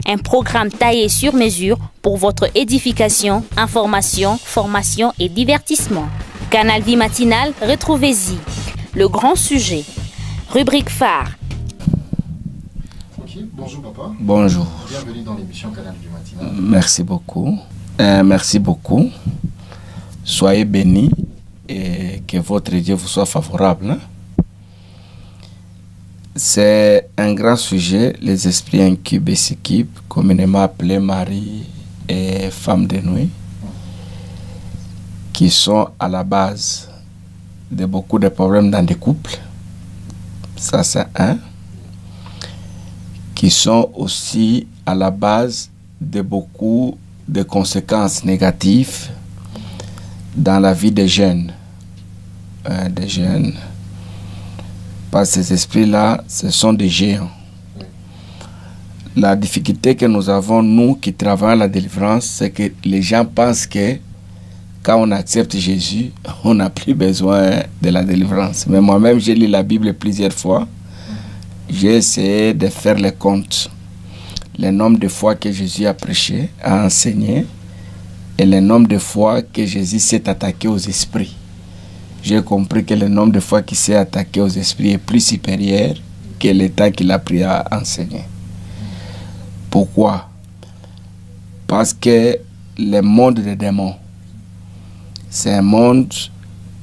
Un programme taillé sur mesure pour votre édification, information, formation et divertissement. Canal Vie Matinale, retrouvez-y. Le grand sujet. Rubrique phare. Ok, bonjour papa. Bonjour. Bienvenue dans l'émission Canal Vie Matinale. Merci beaucoup. Merci beaucoup. Soyez bénis et que votre Dieu vous soit favorable. Hein? C'est un grand sujet, les esprits incubes et succubes, communément appelés mari et femme de nuit, qui sont à la base de beaucoup de problèmes dans des couples. Ça, c'est un. Qui sont aussi à la base de beaucoup de conséquences négatives dans la vie des jeunes. Parce que ces esprits-là, ce sont des géants. La difficulté que nous avons, nous qui travaillons la délivrance, c'est que les gens pensent que quand on accepte Jésus, on n'a plus besoin de la délivrance. Mais moi-même, j'ai lu la Bible plusieurs fois. J'ai essayé de faire les comptes. Le nombre de fois que Jésus a prêché, a enseigné, et le nombre de fois que Jésus s'est attaqué aux esprits. J'ai compris que le nombre de fois qu'il s'est attaqué aux esprits est plus supérieur que le temps qu'il a pris à enseigner. Pourquoi? Parce que le monde des démons, c'est un monde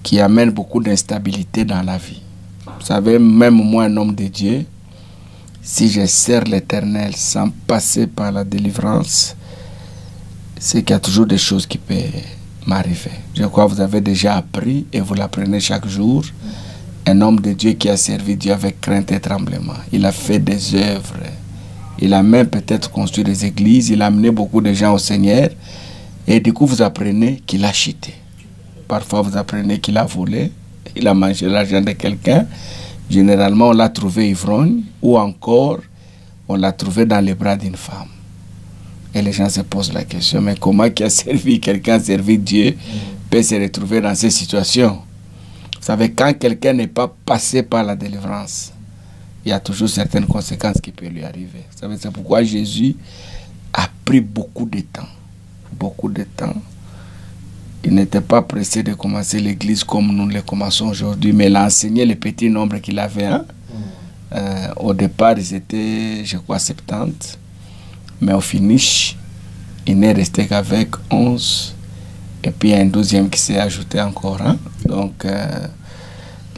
qui amène beaucoup d'instabilité dans la vie. Vous savez, même moi, un homme de Dieu, si je sers l'Éternel sans passer par la délivrance, c'est qu'il y a toujours des choses qui peuvent m'arriver. Je crois que vous avez déjà appris et vous l'apprenez chaque jour. Un homme de Dieu qui a servi Dieu avec crainte et tremblement. Il a fait des œuvres. Il a même peut-être construit des églises. Il a amené beaucoup de gens au Seigneur. Et du coup, vous apprenez qu'il a chuté. Parfois, vous apprenez qu'il a volé. Il a mangé l'argent de quelqu'un. Généralement, on l'a trouvé ivrogne. Ou encore, on l'a trouvé dans les bras d'une femme. Et les gens se posent la question, mais comment qui a servi quelqu'un, servi Dieu, peut se retrouver dans ces situations? Vous savez, quand quelqu'un n'est pas passé par la délivrance, il y a toujours certaines conséquences qui peuvent lui arriver. Vous savez, c'est pourquoi Jésus a pris beaucoup de temps. Beaucoup de temps. Il n'était pas pressé de commencer l'église comme nous le commençons aujourd'hui, mais il a enseigné le petit nombre qu'il avait. Hein? Au départ, ils étaient, je crois, 70. Mais au finish, il n'est resté qu'avec 11. Et puis il y a un 12e qui s'est ajouté encore. Hein? Donc,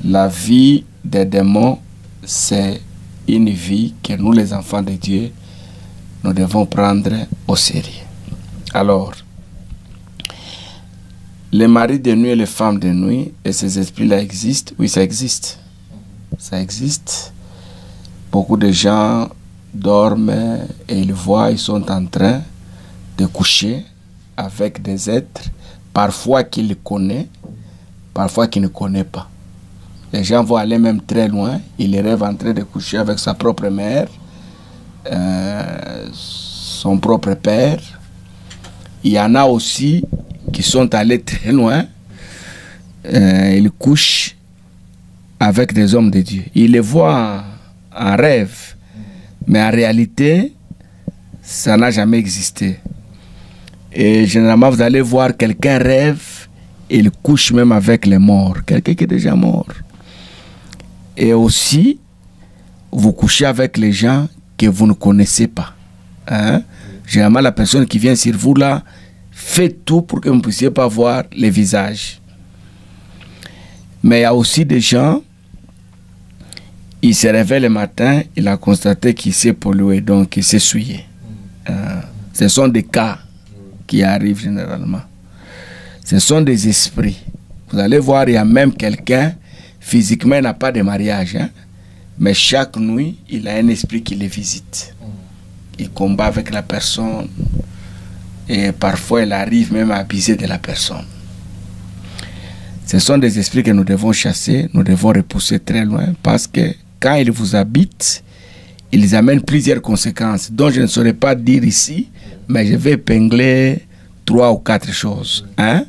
la vie des démons, c'est une vie que nous, les enfants de Dieu, nous devons prendre au sérieux. Alors, les maris de nuit et les femmes de nuit, et ces esprits-là existent? Oui, ça existe. Ça existe. Beaucoup de gens dorment et ils voient, ils sont en train de coucher avec des êtres, parfois qu'ils connaissent, parfois qu'ils ne connaissent pas. Les gens vont aller même très loin, ils rêvent en train de coucher avec sa propre mère, son propre père. Il y en a aussi qui sont allés très loin, ils couchent avec des hommes de Dieu. Ils les voient en rêve. Mais en réalité, ça n'a jamais existé. Et généralement, vous allez voir quelqu'un rêve, et il couche même avec les morts. Quelqu'un qui est déjà mort. Et aussi, vous couchez avec les gens que vous ne connaissez pas. Hein? Généralement, la personne qui vient sur vous là, fait tout pour que vous ne puissiez pas voir les visages. Mais il y a aussi des gens, il se réveille le matin, il a constaté qu'il s'est pollué, donc il s'est souillé. Ce sont des cas qui arrivent généralement. Ce sont des esprits. Vous allez voir, il y a même quelqu'un, physiquement, il n'a pas de mariage, hein, mais chaque nuit, il a un esprit qui les visite. Il combat avec la personne et parfois, il arrive même à abuser de la personne. Ce sont des esprits que nous devons chasser, nous devons repousser très loin parce que quand ils vous habitent, ils amènent plusieurs conséquences dont je ne saurais pas dire ici, mais je vais épingler 3 ou 4 choses. Hein?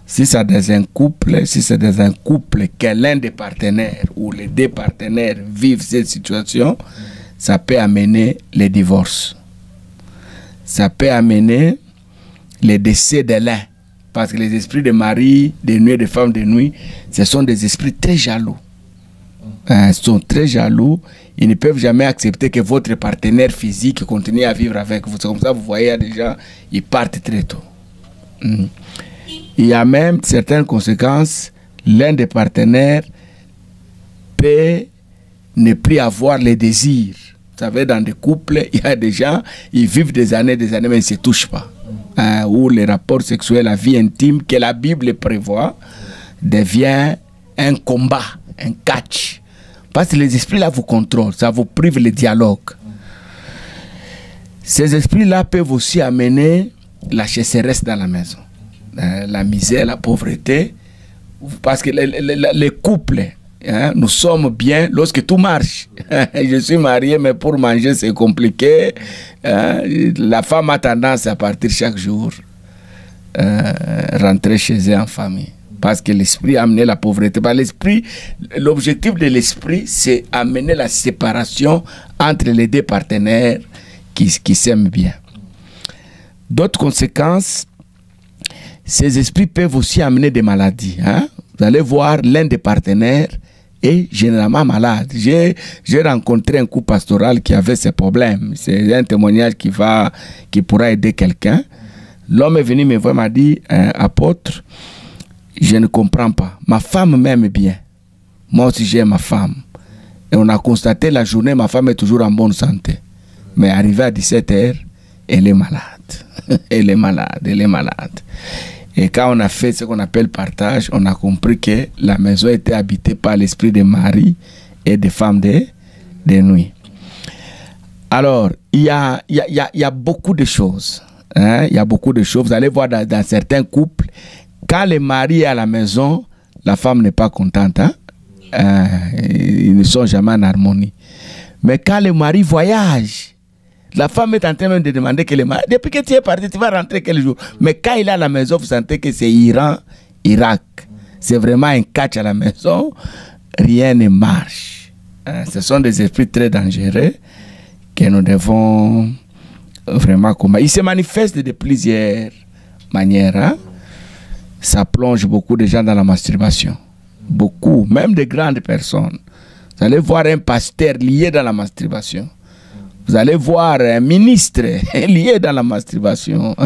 Si c'est dans un couple, que l'un des partenaires ou les 2 partenaires vivent cette situation, ça peut amener les divorces. ça peut amener le décès de l'un. Parce que les esprits de mari, de nuit, de femme de nuit, ce sont des esprits très jaloux. Ils sont très jaloux. Ils ne peuvent jamais accepter que votre partenaire physique continue à vivre avec vous. C'est comme ça, vous voyez, déjà, ils partent très tôt. Il y a même certaines conséquences. L'un des partenaires peut ne plus avoir les désirs. Vous savez, dans des couples, il y a des gens, ils vivent des années, mais ils ne se touchent pas. Où les rapports sexuels, la vie intime que la Bible prévoit, devient un combat, un catch. Parce que les esprits là vous contrôlent, ça vous prive le dialogue. Ces esprits là peuvent aussi amener la sécheresse dans la maison, la misère, la pauvreté. Parce que les couples, nous sommes bien lorsque tout marche. Je suis marié, mais pour manger c'est compliqué. La femme a tendance à partir chaque jour, rentrer chez elle en famille. Parce que l'esprit a amené la pauvreté. L'objectif de l'esprit, c'est amener la séparation entre les deux partenaires qui s'aiment bien. D'autres conséquences, ces esprits peuvent aussi amener des maladies. Vous allez voir, l'un des partenaires est généralement malade. J'ai rencontré un couple pastoral qui avait ces problèmes. C'est un témoignage qui pourra aider quelqu'un. L'homme est venu me voir, m'a dit, apôtre, je ne comprends pas. Ma femme m'aime bien. Moi aussi, j'aime ma femme. Et on a constaté la journée, ma femme est toujours en bonne santé. Mais arrivé à 17h, elle est malade. Elle est malade. Et quand on a fait ce qu'on appelle partage, on a compris que la maison était habitée par l'esprit de mari et de femmes de nuit. Alors, il y a beaucoup de choses. Il y a beaucoup de choses. Vous allez voir dans certains couples, quand le mari est à la maison, la femme n'est pas contente. Ils ne sont jamais en harmonie. Mais quand le mari voyage, la femme est en train même de demander que le mari, depuis que tu es parti, tu vas rentrer quel jour? Mais quand il est à la maison, vous sentez que c'est Iran, Irak. C'est vraiment un catch à la maison. Rien ne marche. Ce sont des esprits très dangereux que nous devons vraiment combattre. Ils se manifestent de plusieurs manières. Ça plonge beaucoup de gens dans la masturbation. Beaucoup, même de grandes personnes. Vous allez voir un pasteur lié dans la masturbation. Vous allez voir un ministre lié dans la masturbation.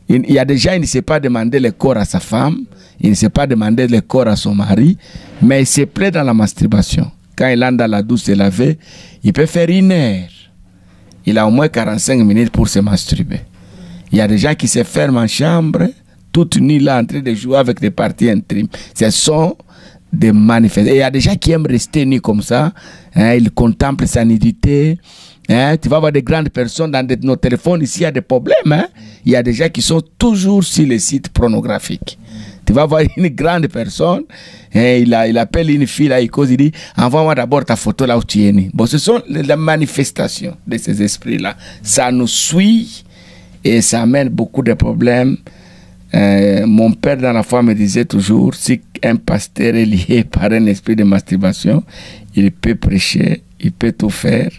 Il y a des gens, il ne sait pas demander le corps à sa femme, il ne sait pas demander le corps à son mari, mais il se plaît dans la masturbation. Quand il entre dans la douche se laver, il peut faire 1 heure. Il a au moins 45 minutes pour se masturber. Il y a des gens qui se ferment en chambre, toute nuit là, en train de jouer avec des parties intimes. Ce sont des manifestations. Il y a des gens qui aiment rester nus comme ça. Ils contemplent sa nudité. Tu vas voir des grandes personnes dans nos téléphones. Ici, il y a des problèmes. Il y a des gens qui sont toujours sur les sites pornographiques. Tu vas voir une grande personne. Il appelle une fille là, il cause, il dit envoie-moi d'abord ta photo là où tu es né. Bon, ce sont les manifestations de ces esprits-là. Ça nous suit et ça amène beaucoup de problèmes. Mon père dans la foi me disait toujours, si un pasteur est lié par un esprit de masturbation, il peut prêcher, il peut tout faire,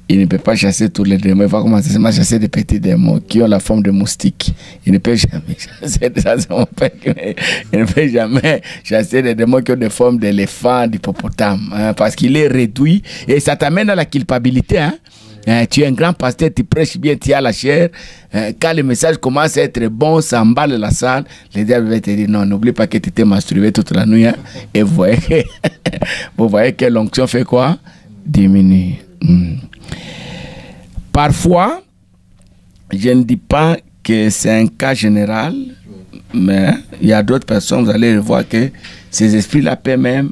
il ne peut pas chasser tous les démons. Il va commencer à chasser des petits démons qui ont la forme de moustiques. Il ne peut jamais chasser, ça c'est mon père, il ne peut jamais chasser des démons qui ont des formes d'éléphants, d'hippopotames, parce qu'il est réduit et ça t'amène à la culpabilité. Tu es un grand pasteur, tu prêches bien, tu as la chair. Quand le message commence à être bon, ça emballe la salle. Le diable va te dire non, n'oublie pas que tu t'es masturbé toute la nuit. Et vous voyez que l'onction fait quoi? Diminue. Parfois, je ne dis pas que c'est un cas général, mais il y a d'autres personnes, vous allez voir que ces esprits-là peuvent même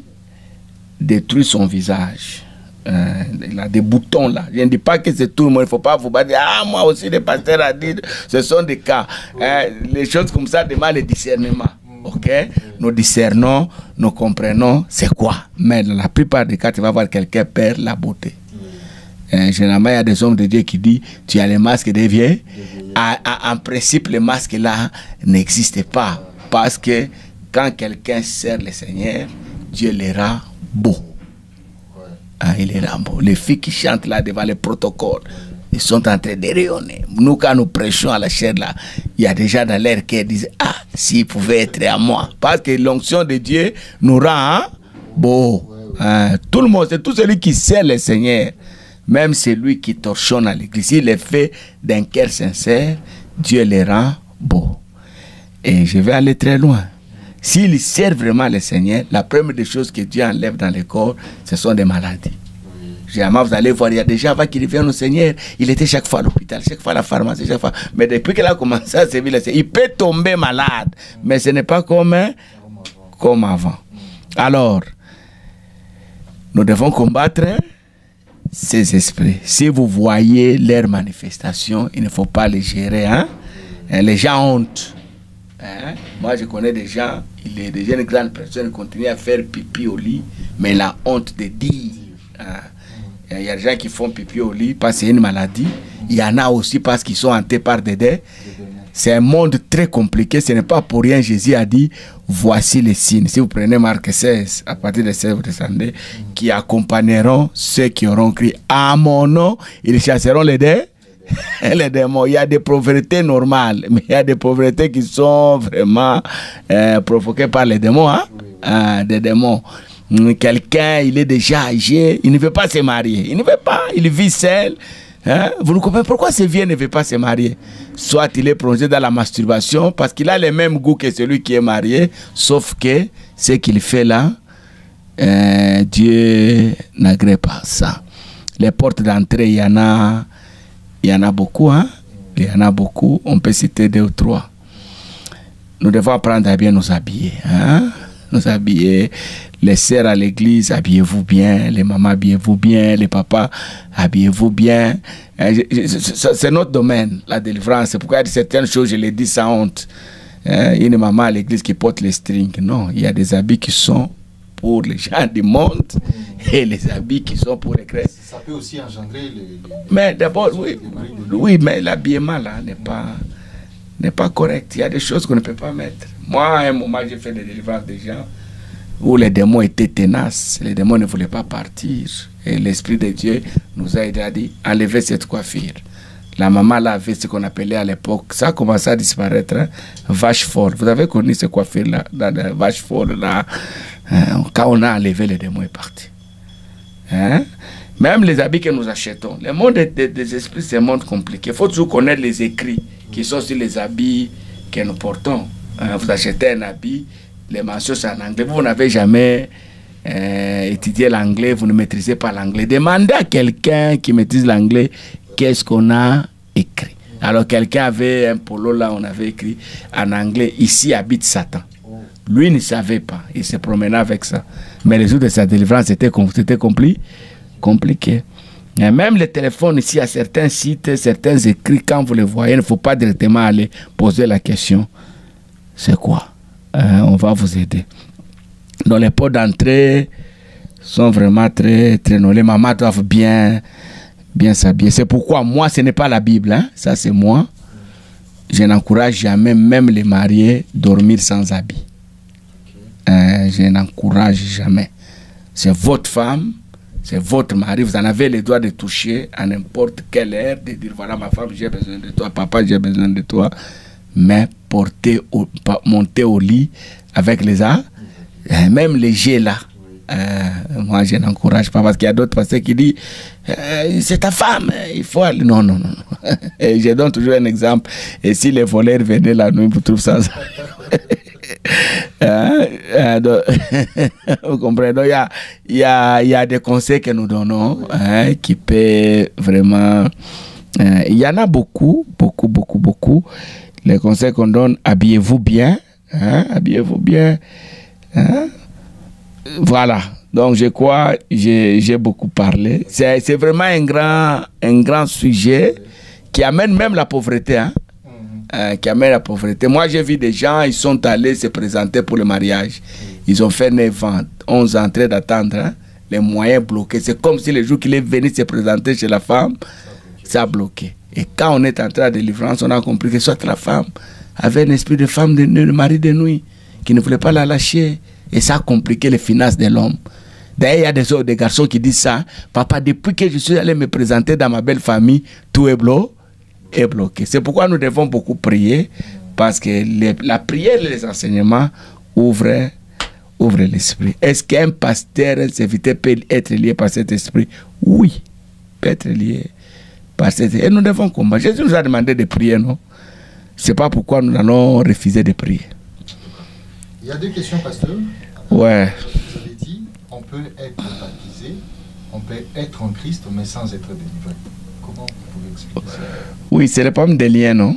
détruire son visage. Il a des boutons là. Je ne dis pas que c'est tout le monde. Il ne faut pas vous battre. Ah, moi aussi, les pasteurs a dit. Ce sont des cas. Les choses comme ça demandent le discernement. Ok? Nous discernons, nous comprenons c'est quoi. Mais dans la plupart des cas, tu vas voir quelqu'un perd la beauté. Généralement, il y a des hommes de Dieu qui disent tu as les masques de vieux. En principe, les masques là n'existent pas. Parce que quand quelqu'un sert le Seigneur, Dieu les rend beaux. Il est beau. Les filles qui chantent là devant les protocoles, ils sont en train de rayonner. Nous, quand nous prêchons à la chair, là, il y a des gens dans l'air qui disent, ah, s'il pouvait être à moi. Parce que l'onction de Dieu nous rend beau. Tout le monde, c'est tout celui qui sert le Seigneur. Même celui qui torchonne à l'église. S'il est fait d'un cœur sincère, Dieu les rend beaux. Et je vais aller très loin. S'il sert vraiment le Seigneur, la première des choses que Dieu enlève dans le corps, ce sont des maladies. Généralement, vous allez voir, il y a des gens avant qu'ils reviennent au Seigneur, il était chaque fois à l'hôpital, chaque fois à la pharmacie, chaque fois. Mais depuis qu'il a commencé à servir le Seigneur, il peut tomber malade. Mais ce n'est pas comme avant. Alors, nous devons combattre ces esprits. Si vous voyez leurs manifestations, il ne faut pas les gérer. Les gens ont honte. Moi, je connais des gens, il est déjà une grande personne, il continue à faire pipi au lit, mais il a honte de dire. Il y a des gens qui font pipi au lit parce que c'est une maladie. Il y en a aussi parce qu'ils sont hantés par des démons. C'est un monde très compliqué. Ce n'est pas pour rien Jésus a dit, voici les signes. Si vous prenez Marc 16, à partir de 16, vous descendez, qui accompagneront ceux qui auront crié à mon nom, ils chasseront les démons. Il y a des pauvretés normales, mais il y a des pauvretés qui sont vraiment provoquées par les démons. Des démons. Quelqu'un, il est déjà âgé, il ne veut pas se marier. Il ne veut pas, il vit seul. Vous ne comprenez pourquoi ce vieux ne veut pas se marier? Soit il est plongé dans la masturbation parce qu'il a le même goût que celui qui est marié, sauf que ce qu'il fait là, Dieu n'agrée pas ça. Les portes d'entrée, il y en a beaucoup. Il y en a beaucoup. On peut citer 2 ou 3. Nous devons apprendre à bien nous habiller. Nous habiller. Les sœurs à l'église, habillez-vous bien. Les mamans, habillez-vous bien. Les papas, habillez-vous bien. C'est notre domaine, la délivrance. C'est pourquoi il y a certaines choses, je les dis sans honte. Il y a une maman à l'église qui porte les strings. Non, il y a des habits qui sont pour les gens du monde et les habits qui sont pour les chrétiens. Ça peut aussi engendrer mais d'abord, oui, mais l'habillement là n'est pas correct. Il y a des choses qu'on ne peut pas mettre. Moi, à un moment, j'ai fait des délivrances des gens où les démons étaient tenaces. Les démons ne voulaient pas partir. Et l'Esprit de Dieu nous a aidé à dire, enlevez cette coiffure. La maman là avait ce qu'on appelait à l'époque, ça a commencé à disparaître, vache folle. Vous avez connu ce coiffure-là, la vache folle là. Quand on a enlevé, les démons est parti. Même les habits que nous achetons, le monde des esprits, c'est un monde compliqué. Il faut toujours connaître les écrits qui sont sur les habits que nous portons. Vous achetez un habit, les mentions sont en anglais. Vous n'avez jamais étudié l'anglais, vous ne maîtrisez pas l'anglais. Demandez à quelqu'un qui maîtrise l'anglais qu'est-ce qu'on a écrit. Alors quelqu'un avait un polo là, on avait écrit en anglais, ici habite Satan. Lui ne savait pas, il se promenait avec ça. Mais les jours de sa délivrance, c'était compliqué. Et même les téléphones ici, à certains sites, certains écrits, quand vous les voyez, il ne faut pas directement aller poser la question. C'est quoi? On va vous aider. Donc les portes d'entrée sont vraiment très, très longs. Les mamans doivent bien s'habiller. C'est pourquoi moi, ce n'est pas la Bible. Ça, c'est moi. Je n'encourage jamais, même les mariés, dormir sans habit. Je n'encourage jamais. C'est votre femme, c'est votre mari. Vous en avez le droit de toucher à n'importe quelle heure, de dire voilà ma femme, j'ai besoin de toi, papa, j'ai besoin de toi. Mais monter au lit avec les arts, même les jets là. Moi, je n'encourage pas parce qu'il y a d'autres pasteurs qui disent c'est ta femme, il faut aller. Non. Et je donne toujours un exemple. Et si les voleurs venaient la nuit, vous trouvez ça. Vous comprenez? Donc, il y a des conseils que nous donnons qui peuvent vraiment. Il y en a beaucoup. Les conseils qu'on donne, habillez-vous bien. Habillez-vous bien. Voilà. Donc, je crois j'ai beaucoup parlé. C'est vraiment un grand sujet qui amène même la pauvreté. Qui amène la pauvreté. Moi, j'ai vu des gens, ils sont allés se présenter pour le mariage. Ils ont fait 9 ans, 11 ans en train d'attendre. Les moyens bloqués. C'est comme si le jour qu'il est venu se présenter chez la femme, ça a bloqué. Et quand on est en train de délivrance, on a compris que soit la femme avait un esprit de femme de nuit, de mari de nuit, qui ne voulait pas la lâcher. Et ça a compliqué les finances de l'homme. D'ailleurs, il y a des garçons qui disent ça. Papa, depuis que je suis allé me présenter dans ma belle famille, tout est est bloqué. C'est pourquoi nous devons beaucoup prier, parce que la prière et les enseignements ouvrent l'esprit. Est-ce qu'un pasteur, un serviteur peut être lié par cet esprit? Oui, peut être lié par cet esprit. Et nous devons combattre. Jésus nous a demandé de prier, non? C'est pas pourquoi nous allons refuser de prier. Il y a 2 questions, pasteur. Ouais. Vous avez dit, on peut être baptisé, on peut être en Christ, mais sans être délivré. Comment vous pouvez expliquer ça? Oui, c'est le problème des liens, non?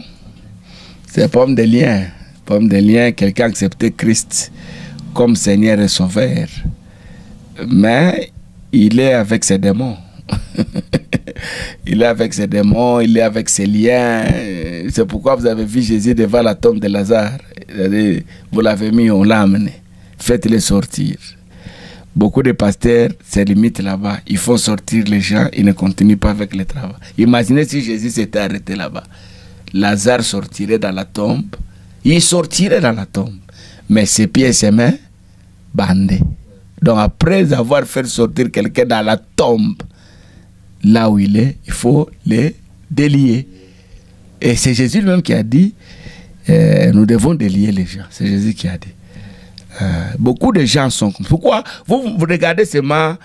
C'est le problème des liens. Le problème des liens, quelqu'un a accepté Christ comme Seigneur et Sauveur. Mais il est avec ses démons. Il est avec ses démons, il est avec ses liens. C'est pourquoi vous avez vu Jésus devant la tombe de Lazare. Vous l'avez mis, on l'a amené. Faites-le sortir. Beaucoup de pasteurs se limitent là-bas. Ils font sortir les gens, ils ne continuent pas avec le travail. Imaginez si Jésus s'était arrêté là-bas. Lazare sortirait dans la tombe. Il sortirait dans la tombe. Mais ses pieds et ses mains, bandés. Donc après avoir fait sortir quelqu'un dans la tombe, là où il est, il faut les délier. Et c'est Jésus lui-même qui a dit, nous devons délier les gens. C'est Jésus qui a dit. Beaucoup de gens sont comme ça. Pourquoi vous regardez seulement,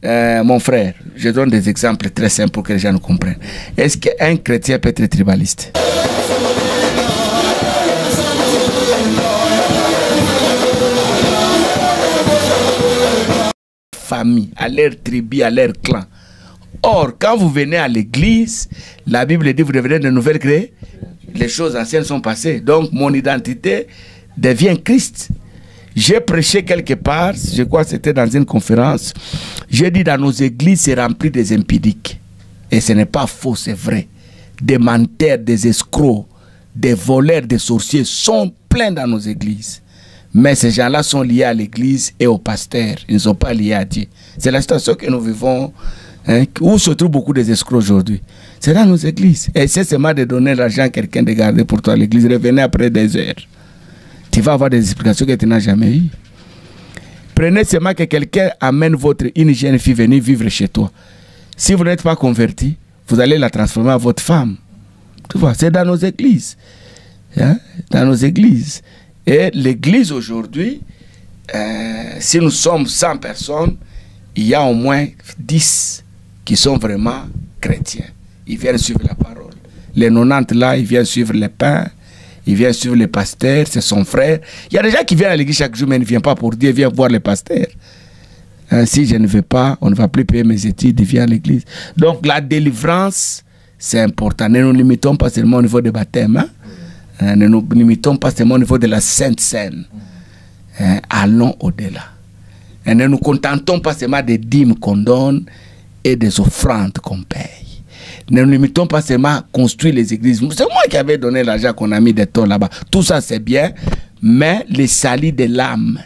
mon frère, je donne des exemples très simples pour que les gens nous comprennent. Est-ce qu'un chrétien peut être tribaliste? Famille, à leur tribu, à leur clan. Or, quand vous venez à l'église, la Bible dit que vous devenez de nouvelles créées. Les choses anciennes sont passées. Donc, mon identité devient Christ. J'ai prêché quelque part, je crois que c'était dans une conférence. J'ai dit dans nos églises, c'est rempli des impudiques. Et ce n'est pas faux, c'est vrai. Des menteurs, des escrocs, des voleurs, des sorciers sont pleins dans nos églises. Mais ces gens-là sont liés à l'église et au pasteur. Ils ne sont pas liés à Dieu. C'est la situation que nous vivons, hein, où se trouvent beaucoup des escrocs aujourd'hui. C'est dans nos églises. Et c'est seulement de donner l'argent à quelqu'un de garder pour toi l'église. Revenez après des heures. Tu vas avoir des explications que tu n'as jamais eues. Prenez seulement que quelqu'un amène une jeune fille venir vivre chez toi. Si vous n'êtes pas converti, vous allez la transformer en votre femme. Tu vois, c'est dans nos églises. Hein? Dans nos églises. Et l'église aujourd'hui, si nous sommes 100 personnes, il y a au moins 10 qui sont vraiment chrétiens. Ils viennent suivre la parole. Les 90 là, ils viennent suivre les pains, ils viennent suivre les pasteurs, c'est son frère. Il y a des gens qui viennent à l'église chaque jour, mais ils ne viennent pas pour Dieu, ils viennent voir les pasteurs. Si je ne vais pas, on ne va plus payer mes études, ils viennent à l'église. Donc la délivrance, c'est important. Ne nous limitons pas seulement au niveau du baptême, hein? Ne nous limitons pas seulement au niveau de la Sainte Seine. Allons au-delà. Et ne nous contentons pas seulement des dîmes qu'on donne et des offrandes qu'on paye. Ne nous limitons pas seulement à construire les églises. C'est moi qui avais donné l'argent qu'on a mis des tons là-bas. Tout ça c'est bien, mais le salut de l'âme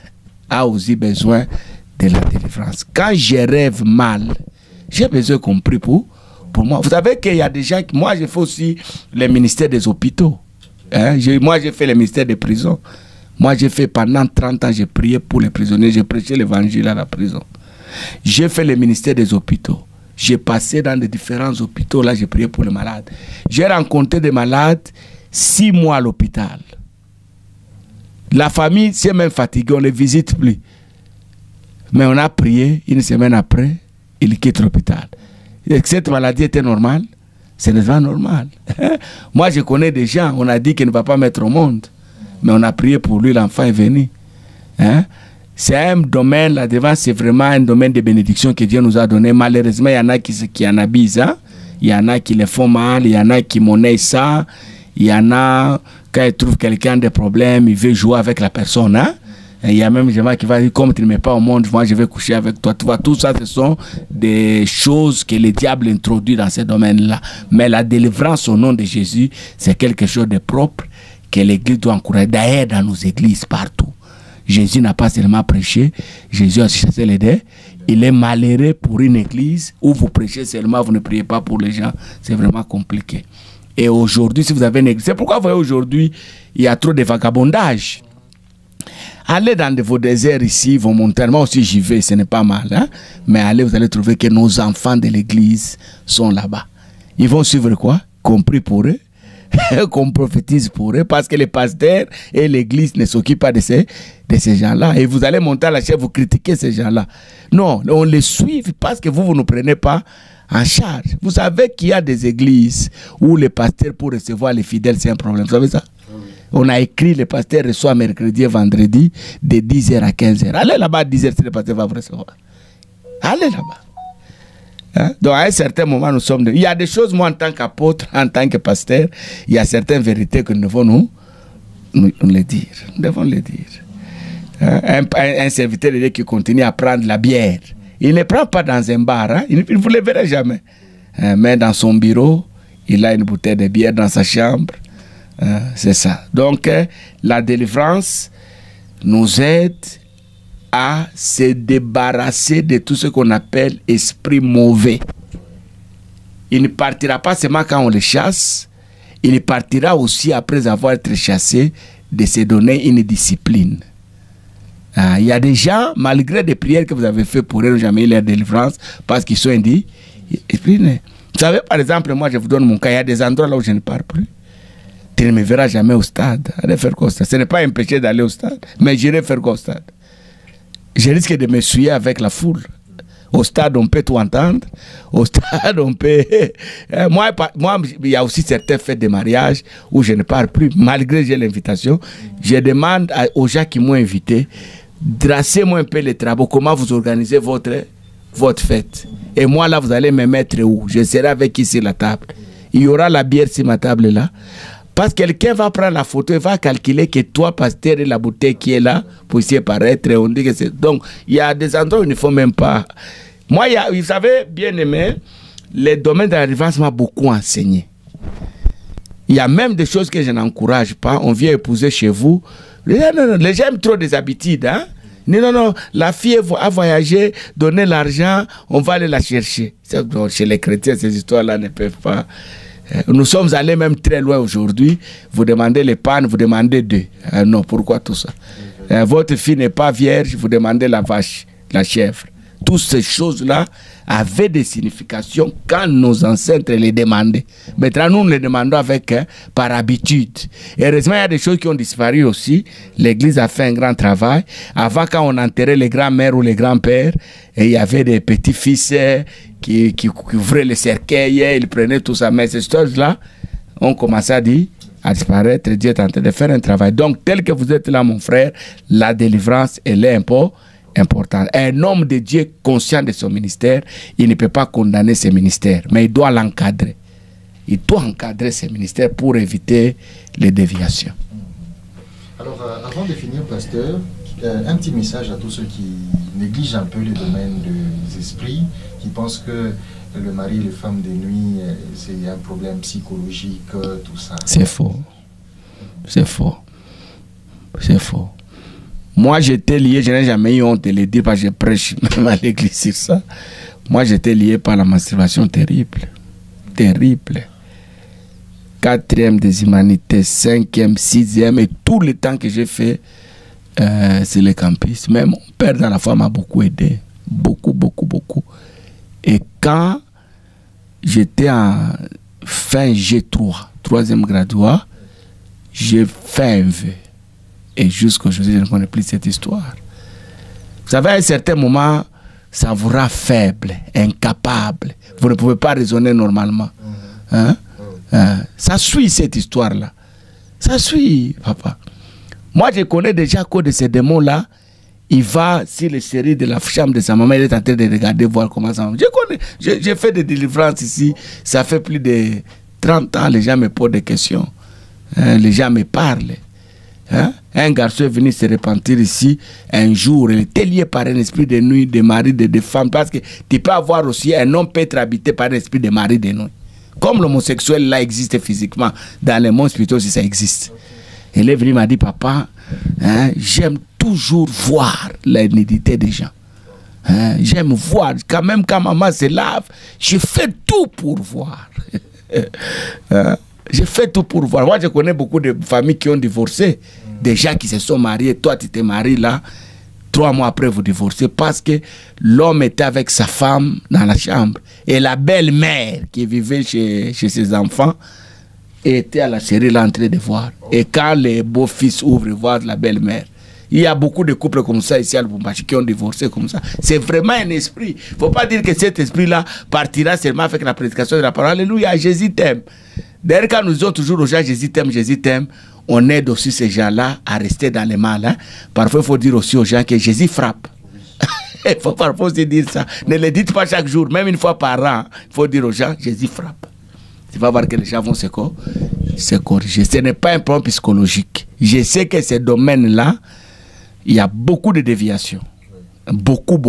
a aussi besoin de la délivrance. Quand je rêve mal, j'ai besoin qu'on prie pour moi. Vous savez qu'il y a des gens qui... Moi, j'ai fait aussi le ministère des hôpitaux. Hein? Moi, j'ai fait le ministère des prisons. Moi, j'ai fait pendant 30 ans, j'ai prié pour les prisonniers. J'ai prêché l'évangile à la prison. J'ai fait le ministère des hôpitaux. J'ai passé dans les différents hôpitaux. Là, j'ai prié pour les malades. J'ai rencontré des malades 6 mois à l'hôpital. La famille, c'est même fatiguée, on ne les visite plus. Mais on a prié, une semaine après, il quitte l'hôpital. Cette maladie était normale? Ce n'est pas normal. Moi, je connais des gens, on a dit qu'il ne va pas mettre au monde. Mais on a prié pour lui, l'enfant est venu. Hein? C'est un domaine, là devant, c'est vraiment un domaine de bénédiction que Dieu nous a donné. Malheureusement, il y en a qui en abusent. Hein? Il y en a qui le font mal, il y en a qui monnaient ça. Il y en a, quand ils trouvent quelqu'un de problème, ils veulent jouer avec la personne. Hein? Et il y a même des gens qui vont dire, comme tu ne mets pas au monde, moi je vais coucher avec toi. Tu vois, tout ça, ce sont des choses que le diable introduit dans ces domaines-là. Mais la délivrance au nom de Jésus, c'est quelque chose de propre que l'Église doit encourager. D'ailleurs, dans nos églises, partout. Jésus n'a pas seulement prêché, Jésus a chassé les dés. Il est malheureux pour une église où vous prêchez seulement, vous ne priez pas pour les gens. C'est vraiment compliqué. Et aujourd'hui, si vous avez une église, c'est pourquoi vous voyez aujourd'hui, il y a trop de vagabondage. Allez dans vos déserts ici, vos montagnes, moi aussi j'y vais, ce n'est pas mal. Hein? Mais allez, vous allez trouver que nos enfants de l'église sont là-bas. Ils vont suivre quoi? Compris pour eux. qu'on prophétise pour eux, parce que les pasteurs et l'église ne s'occupent pas de ces gens-là. Et vous allez monter à la chaîne, vous critiquez ces gens-là. Non, on les suit parce que vous ne prenez pas en charge. Vous savez qu'il y a des églises où les pasteurs, pour recevoir les fidèles, c'est un problème. Vous savez ça? On a écrit, les pasteurs reçoivent mercredi et vendredi de 10h à 15h. Allez là-bas à 10h si le pasteur va vous recevoir. Allez là-bas. Hein? Donc à un certain moment, nous sommes... Il y a des choses, moi en tant qu'apôtre, en tant que pasteur, il y a certaines vérités que nous devons nous les dire. Nous devons les dire. Hein? Un serviteur de Dieu qui continue à prendre la bière, il ne prend pas dans un bar, hein? Il ne vous le verrez jamais. Hein? Mais dans son bureau, il a une bouteille de bière dans sa chambre. Hein? C'est ça. Donc la délivrance nous aide à se débarrasser de tout ce qu'on appelle esprit mauvais. Il ne partira pas seulement quand on le chasse, il partira aussi après avoir été chassé de se donner une discipline. Il y a des gens, malgré des prières que vous avez faites pour eux, n'ont jamais eu leur délivrance parce qu'ils sont indisciplinés. Vous savez, par exemple, moi je vous donne mon cas, il y a des endroits là où je ne pars plus. Tu ne me verras jamais au stade. Allez faire quoi au stade? Ce n'est pas un péché d'aller au stade, mais j'irai faire quoi au stade? Je risque de me souiller avec la foule. Au stade, on peut tout entendre. Au stade, on peut... Moi, il y a aussi certains fêtes de mariage où je ne pars plus. Malgré que j'ai l'invitation, je demande aux gens qui m'ont invité, dressez-moi un peu les travaux. Comment vous organisez votre fête? Et moi, là, vous allez me mettre où? Je serai avec qui sur la table? Il y aura la bière sur ma table, là. Parce que quelqu'un va prendre la photo et va calculer que toi, pasteur, et la bouteille qui est là, pour essayer de paraître. On dit que c'est... Donc, il y a des endroits où il ne faut même pas... Moi, vous savez, bien aimé, le domaine de la délivrance m'a beaucoup enseigné. Il y a même des choses que je n'encourage pas. On vient épouser chez vous. Non, les gens aiment trop des habitudes. Hein? Non, la fille a voyagé, donner l'argent, on va aller la chercher. Donc, chez les chrétiens, ces histoires-là ne peuvent pas... Nous sommes allés même très loin aujourd'hui. Vous demandez les pannes, vous demandez deux. Non, pourquoi tout ça? Votre fille n'est pas vierge, vous demandez la vache, la chèvre. Toutes ces choses-là avaient des significations quand nos ancêtres les demandaient. Maintenant, nous les demandons par habitude. Heureusement, il y a des choses qui ont disparu aussi. L'Église a fait un grand travail. Avant, quand on enterrait les grands-mères ou les grands-pères, il y avait des petits-fils qui ouvraient les cercueils, ils prenaient tout ça. Mais ces choses-là ont commencé à disparaître. Dieu est en train de faire un travail. Donc, tel que vous êtes là, mon frère, la délivrance, elle est important. Un homme de Dieu conscient de son ministère, il ne peut pas condamner ses ministères, mais il doit l'encadrer. Il doit encadrer ses ministères pour éviter les déviations. Alors, avant de finir, pasteur, un petit message à tous ceux qui négligent un peu le domaine des esprits, qui pensent que le mari et les femmes de nuit, c'est un problème psychologique, tout ça. C'est faux. C'est faux. C'est faux. Moi, j'étais lié, je n'ai jamais eu honte de le dire parce que je prêche même à l'église sur ça. Moi, j'étais lié par la masturbation terrible. Terrible. 4e des humanités, 5e, 6e, et tout le temps que j'ai fait sur les campus. Mais mon père dans la foi m'a beaucoup aidé. Beaucoup. Et quand j'étais en fin G3, 3e graduat, j'ai fait un vœu. Et jusqu'aujourd'hui, je ne connais plus cette histoire. Vous savez, à un certain moment, ça vous rend faible, incapable. Vous ne pouvez pas raisonner normalement. Hein? Ça suit cette histoire-là. Ça suit, papa. Moi, je connais déjà qu'au de ces démons-là, il va sur les séries de la chambre de sa maman, il est en train de regarder, voir comment ça va. Je connais. J'ai fait des délivrances ici. Ça fait plus de 30 ans, les gens me posent des questions. Les gens me parlent. Hein? Un garçon est venu se repentir ici un jour, il était lié par un esprit de nuit, de mari, de femme, parce que tu peux avoir aussi, un homme peut être habité par un esprit de mari de nuit. Comme l'homosexuel là existe physiquement, dans le monde spirituel aussi ça existe. Il est venu, il m'a dit, papa, hein, j'aime toujours voir la nudité des gens. Hein, j'aime voir, quand même quand maman se lave, je fais tout pour voir. Hein? Je fais tout pour voir. Moi, je connais beaucoup de familles qui ont divorcé. Des gens qui se sont mariés. Toi, tu t'es marié là. 3 mois après, vous divorcez parce que l'homme était avec sa femme dans la chambre. Et la belle-mère qui vivait chez ses enfants était à la série là en train de voir. Et quand les beaux-fils ouvrent, voir la belle-mère. Il y a beaucoup de couples comme ça ici à Lubumbashi qui ont divorcé comme ça. C'est vraiment un esprit. Il ne faut pas dire que cet esprit-là partira seulement avec la prédication de la parole. Alléluia, Jésus t'aime. D'ailleurs, quand nous disons toujours aux gens Jésus t'aime, on aide aussi ces gens-là à rester dans le mal. Hein. Parfois, il faut dire aussi aux gens que Jésus frappe. Il faut parfois aussi dire ça. Ne le dites pas chaque jour, même une fois par an. Il faut dire aux gens Jésus frappe. Tu vas voir que les gens vont se corriger. Ce n'est pas un problème psychologique. Je sais que ces domaines-là, il y a beaucoup de déviations. Beaucoup.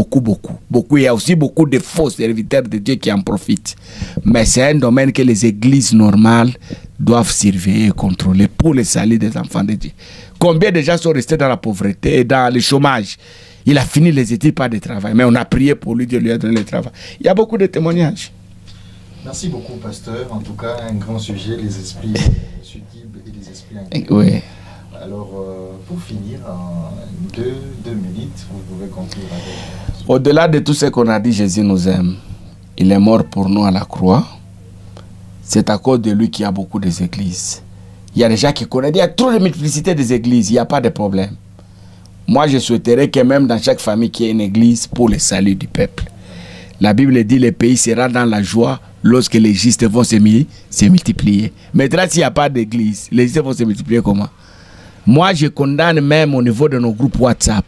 Il y a aussi beaucoup de faux serviteurs de Dieu qui en profitent. Mais c'est un domaine que les églises normales doivent surveiller et contrôler pour le salut des enfants de Dieu. Combien de gens sont restés dans la pauvreté et dans le chômage? Il a fini les études par de travail, mais on a prié pour lui, Dieu lui a donné le travail. Il y a beaucoup de témoignages. Merci beaucoup, pasteur. En tout cas, un grand sujet, les esprits susceptibles et les esprits inquiets. Oui. Alors, pour finir, en deux minutes, vous pouvez conclure avec... Au-delà de tout ce qu'on a dit, Jésus nous aime. Il est mort pour nous à la croix. C'est à cause de lui qu'il y a beaucoup d'églises. Il y a des gens qui connaissent, il y a trop de multiplicité des églises, il n'y a pas de problème. Moi, je souhaiterais que même dans chaque famille, qu'il y ait une église pour le salut du peuple. La Bible dit, le pays sera dans la joie lorsque les justes vont se multiplier. Maintenant, s'il n'y a pas d'église, les justes vont se multiplier comment? Moi, je condamne même au niveau de nos groupes WhatsApp.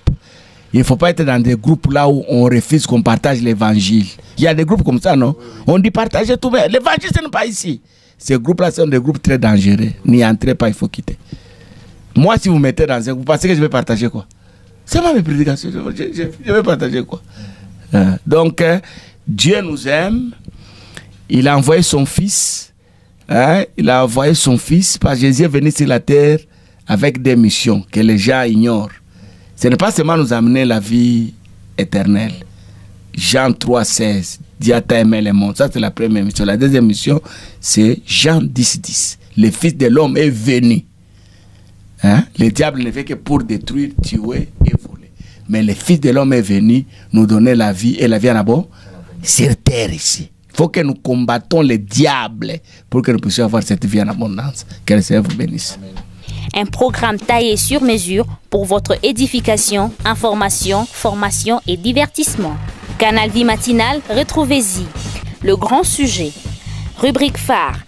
Il ne faut pas être dans des groupes là où on refuse qu'on partage l'évangile. Il y a des groupes comme ça, non? On dit partager tout, mais l'évangile, ce n'est pas ici. Ces groupes-là sont des groupes très dangereux. N'y entrez pas, il faut quitter. Moi, si vous mettez dans un groupe, vous pensez que je vais partager quoi? C'est pas mes prédications. Je vais partager quoi? Donc, Dieu nous aime. Il a envoyé son Fils. Il a envoyé son Fils parce que Jésus est venu sur la terre avec des missions que les gens ignorent. Ce n'est pas seulement nous amener la vie éternelle. Jean 3,16. Dieu a aimé le monde. Ça, c'est la première mission. La deuxième mission, c'est Jean 10,10. Le Fils de l'homme est venu. Le diable ne fait que pour détruire, tuer et voler. Mais le Fils de l'homme est venu nous donner la vie et la vie en abondance sur terre ici. Il faut que nous combattons le diable pour que nous puissions avoir cette vie en abondance. Que le Seigneur vous bénisse. Amen. Un programme taillé sur mesure pour votre édification, information, formation et divertissement. Canal Vie Matinale, retrouvez-y. Le grand sujet. Rubrique phare.